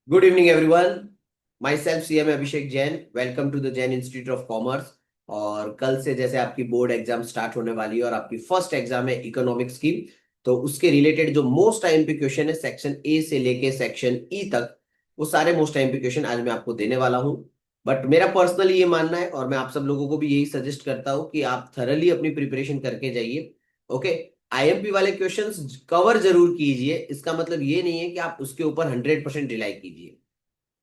Good evening, everyone. Myself CM Abhishek Jain. Welcome to the Jain Institute of Commerce. और कल से जैसे आपकी बोर्ड एग्जाम स्टार्ट होने वाली है और आपकी फर्स्ट एग्जाम है इकोनॉमिक्स की, तो उसके रिलेटेड जो मोस्ट आईएमपी क्वेश्चन है सेक्शन ए से लेके सेक्शन ई तक, वो सारे मोस्ट आईएमपी क्वेश्चन आज मैं आपको देने वाला हूँ. बट मेरा पर्सनली ये मानना है और मैं आप सब लोगों को भी यही सजेस्ट करता हूँ कि आप थरली अपनी प्रिपरेशन करके जाइए. ओके. आईएमपी वाले क्वेश्चंस कवर जरूर कीजिए. इसका मतलब ये नहीं है कि आप उसके ऊपर 100% रिलाई कीजिए.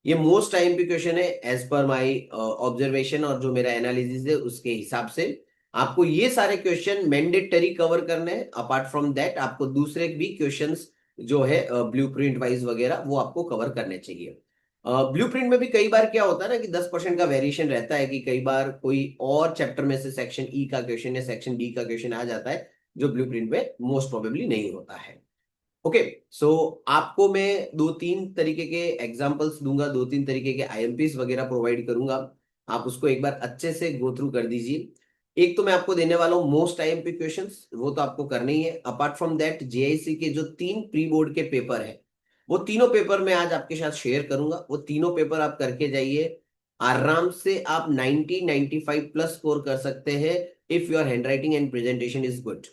ये मोस्ट टाइम पे क्वेश्चन है एज पर माय ऑब्जर्वेशन और जो मेरा एनालिसिस है उसके हिसाब से. आपको ये सारे क्वेश्चन मैंडेटरी कवर करने हैं. अपार्ट फ्रॉम दैट आपको दूसरे भी क्वेश्चंस जो है ब्लूप्रिंट वाइज वगैरह वो आपको कवर करने चाहिए. ब्लूप्रिंट में भी कई बार क्या होता है ना कि 10% का वेरिएशन रहता है कि कई बार कोई और चैप्टर में से सेक्शन ई का क्वेश्चन या सेक्शन डी का क्वेश्चन आ जाता है जो ब्लूप्रिंट में मोस्ट प्रोबेबली नहीं होता है. ओके. सो आपको मैं दो तीन तरीके के एग्जांपल्स दूंगा, दो तीन तरीके के आईएमपीस वगैरह प्रोवाइड करूंगा. आप उसको एक बार अच्छे से गो थ्रू कर दीजिए. एक तो मैं आपको देने वाला हूँ मोस्ट आईएमपी क्वेश्चंस, वो तो आपको करने ही है. अपार्ट फ्रॉम दैट जेआईसी के जो तीन प्री बोर्ड के पेपर है वो तीनों पेपर मैं आज आपके साथ शेयर करूंगा. वो तीनों पेपर आप करके जाइए. आराम से आप 90-95 प्लस स्कोर कर सकते हैं. If your hand writing and presentation is good,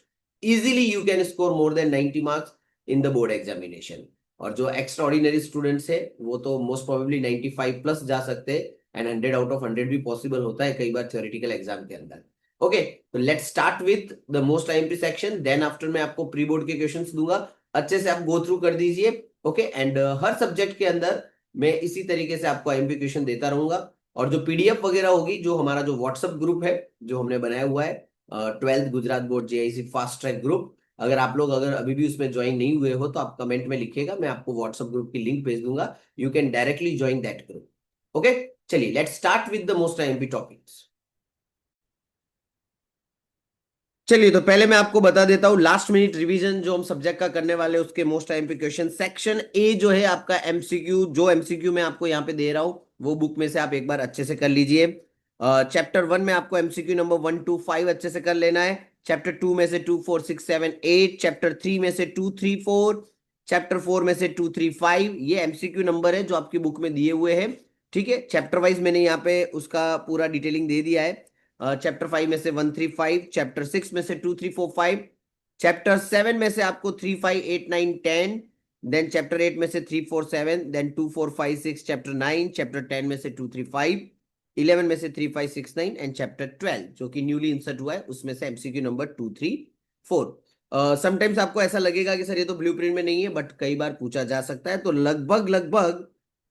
easily you can score more than 90 marks in the board examination. और जो एक्स्ट्रा ऑर्डिनरी स्टूडेंट्स है वो तो मोस्ट प्रोबेबली 95 प्लस जा सकते हैं. एंड 100 आउट ऑफ 100 भी पॉसिबल होता है कई बार थ्योरेटिकल एग्जाम के अंदर. ओके. तो let's start with the most IMP section. Then after मैं आपको प्री बोर्ड के क्वेश्चंस दूंगा. अच्छे से आप गो थ्रू कर दीजिए. ओके. एंड हर सब्जेक्ट के अंदर मैं इसी तरीके से आपको आईएमपी क्वेश्चन देता रहूंगा. और जो पीडीएफ वगैरह होगी, जो हमारा जो व्हाट्सएप ग्रुप है जो हमने बनाया हुआ है, 12th Gujarat board JIC fast track group, अगर अभी भी उसमें ज्वाइन नहीं हुए हो तो आप कमेंट में लिखिएगा, मैं आपको व्हाट्सएप ग्रुप की लिंक भेज दूंगा. You can directly join that group. Okay. चलिए let's start with the most IMP topics. चलिए तो पहले मैं आपको बता देता हूँ लास्ट मिनट रिवीजन जो हम सब्जेक्ट का करने वाले हैं उसके most IMP question. Section A जो है आपका एमसीक्यू, जो एमसीक्यू मैं आपको यहाँ पे दे रहा हूँ वो बुक में से आप एक बार अच्छे से कर लीजिए. चैप्टर 1 में आपको एमसीक्यू नंबर 1 to 5 अच्छे से कर लेना है. चैप्टर 2 में से 2, 4, 6, 7, 8. चैप्टर 3 में से 2, 3, 4. चैप्टर 4 में से 2, 3, 5. ये एमसीक्यू नंबर है जो आपकी बुक में दिए हुए हैं. ठीक है. चैप्टर वाइज मैंने यहाँ पे उसका पूरा डिटेलिंग दे दिया है. चैप्टर 5 में से 1, 3, 5. चैप्टर 6 में से 2, 3, 4, 5. चैप्टर 7 में से आपको 3, 5, 8, 9, 10. देन चैप्टर 8 में से 3, 4, 7. देन 2, 4, 5, 6. चैप्टर 9. चैप्टर 10 में से 2, 3, 5. 11 में से 3, 5, 6, 9. एंड चैप्टर 12 जो कि न्यूली इंसर्ट हुआ है उसमें से एमसीक्यू नंबर 2, 3, 4. समटाइम्स आपको ऐसा लगेगा कि सर ये तो ब्लूप्रिंट में नहीं है, बट कई बार पूछा जा सकता है. तो लगभग लगभग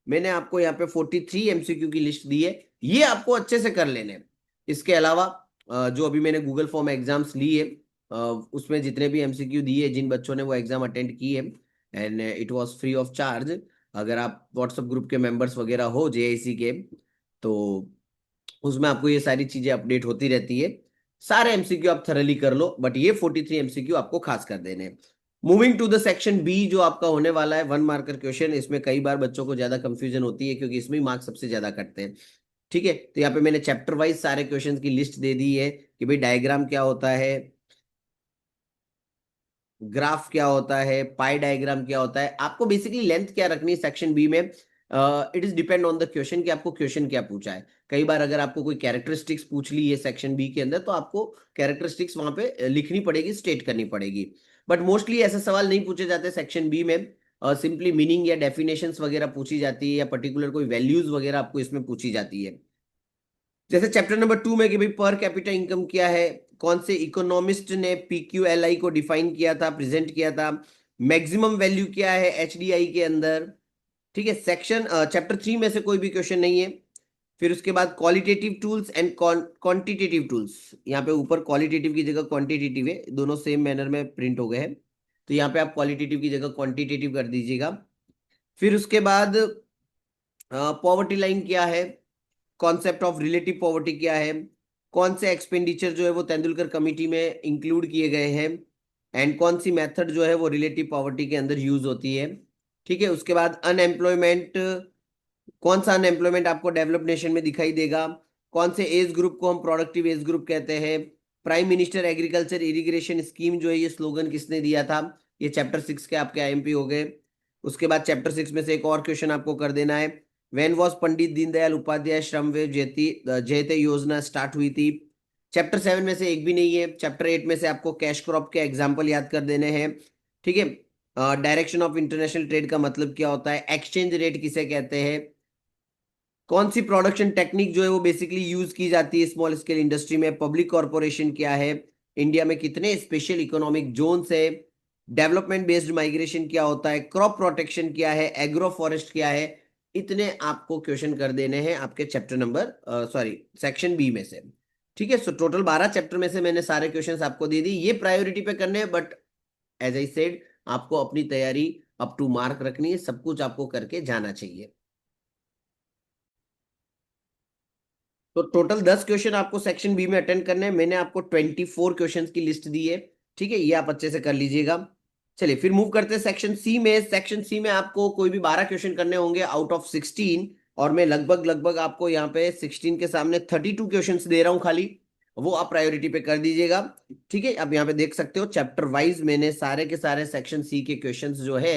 मैंने आपको यहाँ पे 43 एमसीक्यू की लिस्ट दी है. ये आपको अच्छे से कर लेने हैं. इसके अलावा जो अभी मैंने गूगल फॉर्म एग्जाम्स ली है, उसमें जितने भी एमसीक्यू दिए, जिन बच्चों ने वो एग्जाम अटेंड की है, and it was free of charge. अगर आप व्हाट्सएप ग्रुप के मेंबर्स वगैरह हो जेआईसी के, तो उसमें आपको ये सारी चीजें अपडेट होती रहती है. सारे एमसीक्यू आप थरली कर लो, बट ये 43 एमसीक्यू आपको खास कर देने हैं. Moving to the section B जो आपका होने वाला है 1 मार्कर क्वेश्चन. इसमें कई बार बच्चों को ज्यादा कंफ्यूजन होती है क्योंकि इसमें मार्क्स सबसे ज्यादा कटते हैं. ठीक है. तो यहाँ पे मैंने चैप्टर वाइज सारे क्वेश्चंस की लिस्ट दे दी है कि भाई डायग्राम क्या होता है, ग्राफ क्या होता है, पाई डायग्राम क्या होता है. आपको बेसिकली लेंथ क्या रखनी है सेक्शन बी में, it is depend on the question कि आपको क्वेश्चन क्या पूछा है. कई बार अगर आपको कोई कैरेक्टरिस्टिक्स पूछ ली है सेक्शन बी के अंदर तो आपको कैरेक्टरिस्टिक्स वहां पे लिखनी पड़ेगी, स्टेट करनी पड़ेगी. बट मोस्टली ऐसे सवाल नहीं पूछे जाते सेक्शन बी में. सिंपली मीनिंग या डेफिनेशंस वगैरह पूछी जाती है या पर्टिकुलर कोई वैल्यूज वगैरह आपको इसमें पूछी जाती है. जैसे चैप्टर नंबर 2 में कि भाई पर कैपिटा इनकम क्या है, कौन से इकोनॉमिस्ट ने पीक्यूएलआई को डिफाइन किया था, प्रेजेंट किया था, मैक्सिमम वैल्यू क्या है एचडीआई के अंदर. ठीक है. सेक्शन चैप्टर 3 में से कोई भी क्वेश्चन नहीं है. फिर उसके बाद qualitative tools and quantitative tools. यहाँ पे ऊपर क्वालिटेटिव की जगह क्वांटिटेटिव है, दोनों सेम मैनर में प्रिंट हो गए हैं. तो यहाँ पे आप क्वालिटेटिव की जगह क्वांटिटेटिव कर दीजिएगा. फिर उसके बाद पॉवर्टी लाइन क्या है, कॉन्सेप्ट ऑफ रिलेटिव पॉवर्टी क्या है, कौन से एक्सपेंडिचर जो है वो तेंदुलकर कमिटी में इंक्लूड किए गए हैं, एंड कौन सी मेथड जो है वो रिलेटिव पॉवर्टी के अंदर यूज होती है. ठीक है. उसके बाद अनएम्प्लॉयमेंट, कौन सा अनएम्प्लॉयमेंट आपको डेवलप नेशन में दिखाई देगा, कौन से एज ग्रुप को हम प्रोडक्टिव एज ग्रुप कहते हैं, prime minister agriculture irrigation scheme जो है ये स्लोगन किसने दिया था. ये चैप्टर 6 के आपके आईएमपी हो गए. उसके बाद चैप्टर 6 में से एक और क्वेश्चन आपको कर देना है, व्हेन वॉज पंडित दीनदयाल उपाध्याय श्रमवेव जयती जयते योजना स्टार्ट हुई थी। चैप्टर 7 में से एक भी नहीं है। चैप्टर 8 में से आपको कैश क्रॉप के एग्जाम्पल याद कर देने हैं, ठीक है। डायरेक्शन ऑफ इंटरनेशनल ट्रेड का मतलब क्या होता है, एक्सचेंज रेट किसे कहते हैं, कौन सी प्रोडक्शन टेक्निक जो है वो बेसिकली यूज की जाती है स्मॉल स्केल इंडस्ट्री में, पब्लिक कॉर्पोरेशन क्या है, इंडिया में कितने स्पेशल इकोनॉमिक जोन्स है, डेवलपमेंट बेस्ड माइग्रेशन क्या होता है, क्रॉप प्रोटेक्शन क्या है, एग्रो फॉरेस्ट क्या है। इतने आपको क्वेश्चन कर देने हैं आपके chapter number sorry section B में से, ठीक है। सो टोटल 12 चैप्टर में से मैंने सारे क्वेश्चंस आपको दे दी, ये प्रायोरिटी पे करने हैं, बट एज आई सेड आपको अपनी तैयारी अप टू मार्क रखनी है, सब कुछ आपको करके जाना चाहिए। तो टोटल 10 क्वेश्चन आपको सेक्शन बी में अटेंड करने हैं, मैंने आपको 24 क्वेश्चंस की लिस्ट दी है, ठीक है, ये आप अच्छे से कर लीजिएगा। चलिए फिर मूव करते हैं सेक्शन सी में। सेक्शन सी में आपको कोई भी 12 क्वेश्चन करने होंगे आउट ऑफ 16, और मैं लगभग लगभग आपको यहाँ पे 16 के सामने 32 क्वेश्चन दे रहा हूँ खाली, वो आप प्रायोरिटी पे कर दीजिएगा, ठीक है। अब यहाँ पे देख सकते हो चैप्टर वाइज मैंने सारे के सारे सेक्शन सी के क्वेश्चंस जो है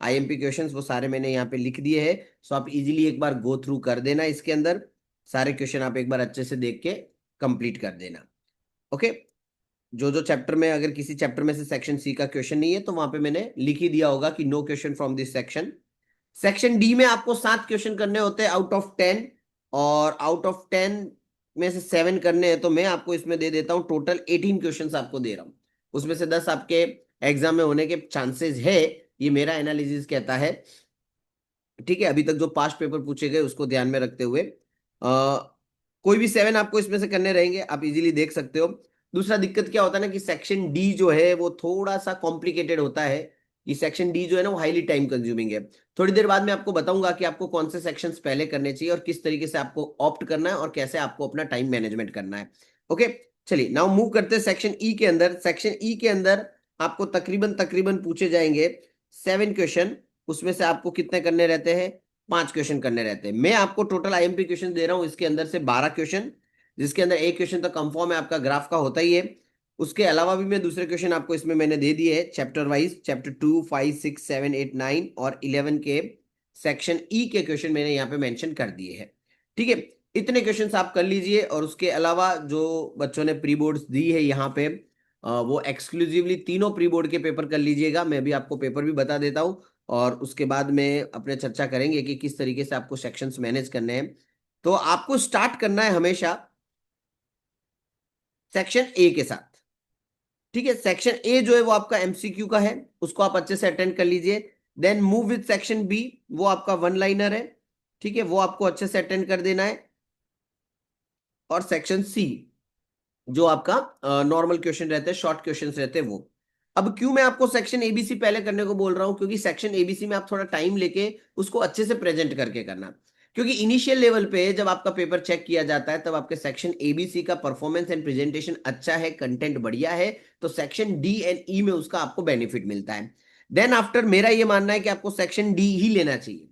आईएमपी क्वेश्चंस वो सारे मैंने यहाँ पे लिख दिए हैं। सो आप इजीली एक बार गो थ्रू कर देना, इसके अंदर सारे क्वेश्चन आप एक बार अच्छे से देख के कंप्लीट कर देना, ओके। जो जो चैप्टर में अगर किसी चैप्टर में से सेक्शन सी का क्वेश्चन नहीं है तो वहां पे मैंने लिख ही दिया होगा कि no question from this section. Section D में आपको 7 क्वेश्चन करने होते हैं आउट ऑफ 10, और आउट ऑफ 10 में से 7 करने हैं, तो मैं आपको इसमें दे देता हूं टोटल 18 क्वेश्चन आपको दे रहा हूं, उसमें से 10 आपके एग्जाम में होने के चांसेस है, ये मेरा एनालिसिस कहता है, ठीक है। अभी तक जो पास्ट पेपर पूछे गए उसको ध्यान में रखते हुए कोई भी 7 आपको इसमें से करने रहेंगे, आप इजीली देख सकते हो। दूसरा दिक्कत क्या होता है ना कि सेक्शन डी जो है वो थोड़ा सा कॉम्प्लिकेटेड होता है, कि सेक्शन डी जो है ना वो हाईली टाइम कंज्यूमिंग है। थोड़ी देर बाद में आपको बताऊंगा कि आपको कौन से सेक्शंस पहले करने चाहिए और किस तरीके से आपको ऑप्ट करना है और कैसे आपको अपना टाइम मैनेजमेंट करना है, ओके। चलिए नाउ मूव करते हैं सेक्शन ई के अंदर। सेक्शन ई के अंदर आपको तकरीबन तकरीबन पूछे जाएंगे 7 क्वेश्चन, उसमें से आपको कितने करने रहते हैं, 5 क्वेश्चन करने रहते हैं। मैं आपको टोटल आईएमपी क्वेश्चन दे रहा हूं इसके अंदर से 12 क्वेश्चन, जिसके अंदर एक क्वेश्चन तो कंफर्म है आपका ग्राफ का होता ही है, उसके अलावा भी मैं दूसरे क्वेश्चन आपको इसमें मैंने दे दिए हैं चैप्टर वाइज, चैप्टर 2 5 6 7 8 9 और 11 के सेक्शन ई के क्वेश्चन मैंने यहाँ पे मेंशन कर दिए हैं, ठीक है। इतने क्वेश्चंस आप कर लीजिए, और उसके अलावा जो बच्चों ने प्री बोर्ड्स दी है यहाँ पे वो एक्सक्लूसिवली तीनों प्री बोर्ड के पेपर कर लीजिएगा, मैं भी आपको पेपर भी बता देता हूँ, और उसके बाद में अपने चर्चा करेंगे कि किस तरीके से आपको सेक्शंस मैनेज करने हैं। तो आपको स्टार्ट करना है हमेशा सेक्शन ए के साथ, ठीक है। सेक्शन ए जो है वो आपका एमसीक्यू का है, उसको आप अच्छे से अटेंड कर लीजिए। Then move with section B, वो आपका वन लाइनर है, ठीक है, वो आपको अच्छे से अटेंड कर देना है। और सेक्शन सी जो आपका नॉर्मल क्वेश्चन रहते हैं, शॉर्ट क्वेश्चंस रहते हैं वो। अब क्यों मैं आपको सेक्शन एबीसी पहले करने को बोल रहा हूं, क्योंकि सेक्शन एबीसी में आप थोड़ा टाइम लेके उसको अच्छे से प्रेजेंट करके करना, क्योंकि इनिशियल लेवल पे जब आपका पेपर चेक किया जाता है तब आपके सेक्शन एबीसी का परफॉर्मेंस एंड प्रेजेंटेशन अच्छा है, कंटेंट बढ़िया है, तो सेक्शन डी एंड ई में उसका आपको बेनिफिट मिलता है। देन आफ्टर मेरा ये मानना है कि आपको सेक्शन डी ही लेना चाहिए,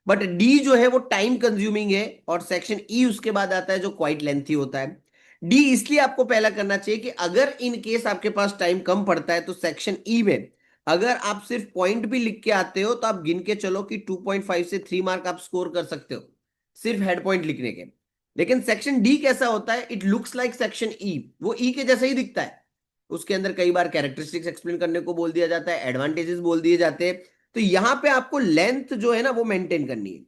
बट डी जो है वो टाइम कंज्यूमिंग है, और सेक्शन ई उसके बाद आता है जो क्वाइट लेंथी होता है। डी इसलिए आपको पहला करना चाहिए कि अगर इन केस आपके पास टाइम कम पड़ता है तो सेक्शन ई में अगर आप सिर्फ पॉइंट भी लिख के आते हो तो आप गिन के चलो कि 2.5 से 3 मार्क आप स्कोर कर सकते हो सिर्फ हेड पॉइंट लिखने के। लेकिन सेक्शन डी कैसा होता है, it looks like section E, वो ई के जैसा ही दिखता है, उसके अंदर कई बार कैरेक्टरिस्टिक्स एक्सप्लेन करने को बोल दिया जाता है, एडवांटेजेस बोल दिए जाते हैं। तो यहां पे आपको लेंथ जो है ना वो मेंटेन करनी है,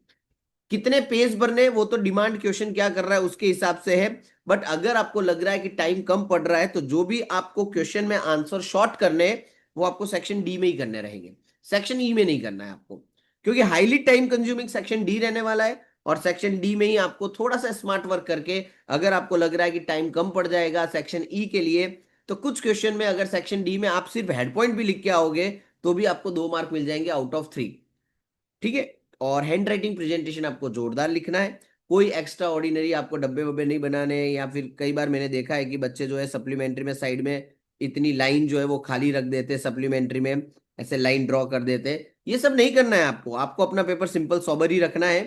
कितने पेज भरने वो तो डिमांड क्वेश्चन क्या कर रहा है उसके हिसाब से है, बट अगर आपको लग रहा है कि टाइम कम पड़ रहा है तो जो भी आपको क्वेश्चन में आंसर शॉर्ट करने हैं वो आपको सेक्शन डी में ही करने रहेंगे, सेक्शन ई में नहीं करना है आपको, क्योंकि highly time consuming section D रहने वाला है, और सेक्शन डी में ही आपको थोड़ा सा स्मार्ट वर्क करके अगर आपको लग रहा है कि टाइम कम पड़ जाएगा सेक्शन ई के लिए, तो कुछ क्वेश्चन में अगर सेक्शन डी में आप सिर्फ हेड पॉइंट भी लिख के आओगे तो भी आपको 2 मार्क मिल जाएंगे आउट ऑफ 3, ठीक है। और हैंड राइटिंग प्रेजेंटेशन आपको जोरदार लिखना है, कोई एक्स्ट्रा ऑर्डिनरी आपको डब्बे वब्बे नहीं बनाने हैं, या फिर कई बार मैंने देखा है कि बच्चे जो है सप्लीमेंट्री में साइड में इतनी लाइन जो है वो खाली रख देते हैं, सप्लीमेंट्री में ऐसे लाइन ड्रॉ कर देते हैं, ये सब नहीं करना है आपको, आपको अपना पेपर सिंपल सोबर ही रखना है।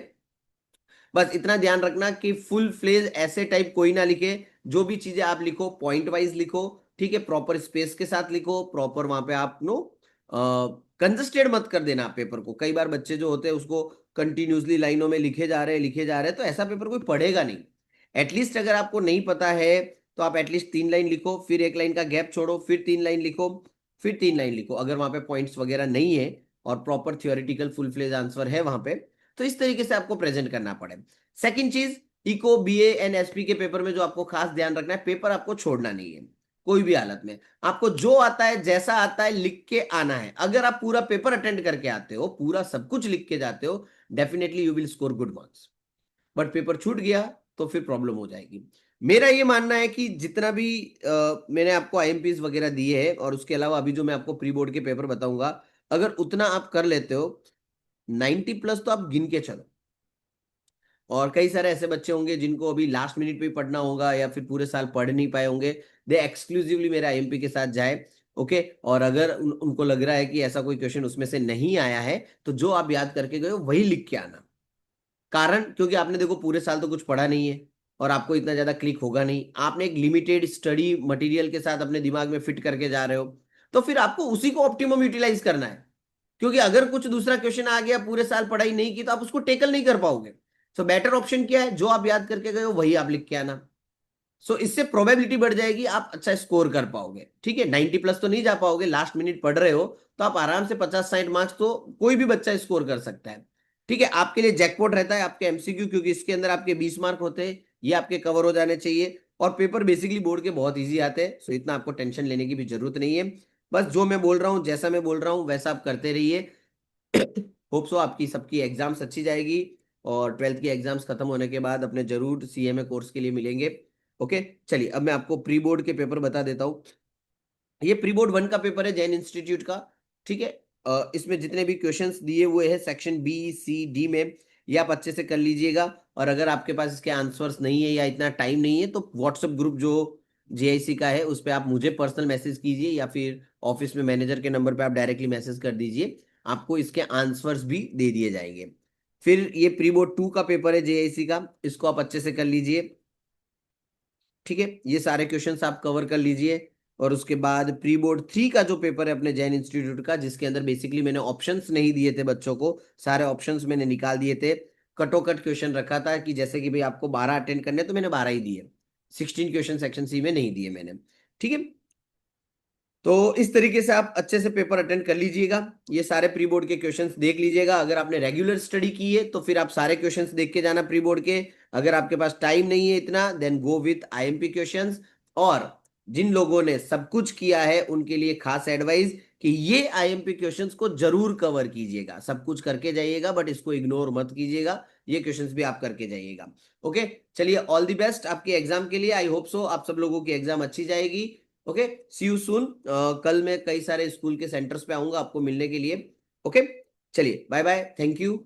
बस इतना ध्यान रखना कि फुल फ्लेज ऐसे टाइप कोई ना लिखे, जो भी चीजें आप लिखो पॉइंट वाइज लिखो, ठीक है, प्रॉपर स्पेस के साथ लिखो, प्रॉपर वहां पे आप नो कंजस्टेड मत कर देना आप पेपर को। कई बार बच्चे जो होते हैं उसको कंटिन्यूसली लाइनों में लिखे जा रहे हैं, तो ऐसा पेपर कोई पढ़ेगा नहीं। एटलीस्ट अगर आपको नहीं पता है तो आप एटलीस्ट 3 लाइन लिखो, फिर 1 लाइन का गैप छोड़ो, फिर 3 लाइन लिखो, फिर 3 लाइन लिखो, अगर वहां पे पॉइंट्स वगैरह नहीं है और proper theoretical full fledge answer है वहां पे, तो इस तरीके से आपको प्रेजेंट करना पड़े। सेकंड चीज, इको बीए एंड एसपी के पेपर में जो आपको खास ध्यान रखना है, पेपर आपको छोड़ना नहीं है कोई भी हालत में। आपको जो आता है जैसा आता है लिख के आना है। अगर आप पूरा पेपर अटेंड करके आते हो, पूरा सब कुछ लिख के जाते हो, definitely you will score good marks. But paper छूट गया तो फिर प्रॉब्लम हो जाएगी। मेरा ये मानना है कि जितना भी मैंने आपको आईएमपीज वगैरह दिए हैं और उसके अलावा अभी जो मैं आपको प्री बोर्ड के पेपर बताऊंगा, अगर उतना आप कर लेते हो 90+ तो आप गिन के चलो। और कई सारे ऐसे बच्चे होंगे जिनको अभी लास्ट मिनट पे ही पढ़ना होगा या फिर पूरे साल पढ़ नहीं पाए होंगे, दे एक्सक्लूसिवली मेरे आईएमपी के साथ जाए। ओके, और अगर उनको लग रहा है कि ऐसा कोई क्वेश्चन उसमें से नहीं आया है, तो जो आप याद करके गए हो वही लिख के आना। कारण, क्योंकि आपने देखो पूरे साल तो कुछ पढ़ा नहीं है और आपको इतना ज्यादा क्लिक होगा नहीं, आपने एक लिमिटेड स्टडी मटेरियल के साथ अपने दिमाग में फिट करके जा रहे हो, तो फिर आपको उसी को ऑप्टिमम यूटिलाइज करना है। क्योंकि अगर कुछ दूसरा क्वेश्चन आ गया, पूरे साल पढ़ाई नहीं की, तो आप उसको टेकल नहीं कर पाओगे। सो बेटर ऑप्शन क्या है, जो आप याद करके गए हो वही आप लिख के आना। सो इससे प्रोबेबिलिटी बढ़ जाएगी, आप अच्छा स्कोर कर पाओगे। ठीक है, 90+ तो नहीं जा पाओगे, लास्ट मिनट पढ़ रहे हो, तो आप आराम से 50-60 मार्क्स तो कोई भी बच्चा स्कोर कर सकता है। ठीक है, आपके लिए जैकपॉट रहता है आपके एमसीक्यू, क्योंकि इसके अंदर आपके 20 मार्क होते हैं, ये आपके कवर हो जाने चाहिए। और पेपर बेसिकली बोर्ड के बहुत ईजी आते हैं, सो इतना आपको टेंशन लेने की भी जरूरत नहीं है। बस जो मैं बोल रहा हूँ, जैसा मैं बोल रहा हूँ वैसा आप करते रहिए। होप सो आपकी सबकी एग्जाम्स अच्छी जाएगी, और 12th की एग्जाम्स खत्म होने के बाद अपने जरूर सीएमए कोर्स के लिए मिलेंगे। ओके, चलिए अब मैं आपको प्री बोर्ड के पेपर बता देता हूँ। ये प्री बोर्ड 1 का पेपर है जैन इंस्टीट्यूट का। ठीक है, इसमें जितने भी क्वेश्चंस दिए हुए हैं सेक्शन बी सी डी में, ये आप अच्छे से कर लीजिएगा। और अगर आपके पास इसके आंसर्स नहीं है या इतना टाइम नहीं है, तो व्हाट्सएप ग्रुप जो जेआईसी का है उस पर आप मुझे पर्सनल मैसेज कीजिए, या फिर ऑफिस में मैनेजर के नंबर पे आप डायरेक्टली मैसेज कर दीजिए, आपको इसके आंसर्स भी दे दिए जाएंगे। फिर ये प्री बोर्ड 2 का पेपर है जेआईसी का, इसको आप अच्छे से कर लीजिए। ठीक है, ये सारे क्वेश्चंस आप कवर कर लीजिए। और उसके बाद प्री बोर्ड 3 का जो पेपर है अपने जैन इंस्टीट्यूट का, जिसके अंदर बेसिकली मैंने ऑप्शंस नहीं दिए थे बच्चों को, सारे ऑप्शंस मैंने निकाल दिए थे। कटो कट क्वेश्चन रखा था कि जैसे कि भाई आपको 12 अटेंड करने, तो मैंने 12 ही दिए, 16 क्वेश्चन सेक्शन सी में नहीं दिए मैंने। ठीक है, तो इस तरीके से आप अच्छे से पेपर अटेंड कर लीजिएगा। ये सारे प्री बोर्ड के क्वेश्चंस देख लीजिएगा। अगर आपने रेगुलर स्टडी की है तो फिर आप सारे क्वेश्चंस देख के जाना प्री बोर्ड के। अगर आपके पास टाइम नहीं है इतना, then go with IMP questions. और जिन लोगों ने सब कुछ किया है उनके लिए खास एडवाइस कि ये आईएमपी क्वेश्चंस को जरूर कवर कीजिएगा। सब कुछ करके जाइएगा बट इसको इग्नोर मत कीजिएगा, ये क्वेश्चंस भी आप करके जाइएगा। ओके, चलिए, ऑल द बेस्ट आपके एग्जाम के लिए। आई होप सो आप सब लोगों की एग्जाम अच्छी जाएगी। Okay, see you soon. कल मैं कई सारे स्कूल के सेंटर्स पे आऊंगा आपको मिलने के लिए। ओके, चलिए, बाय बाय, थैंक यू।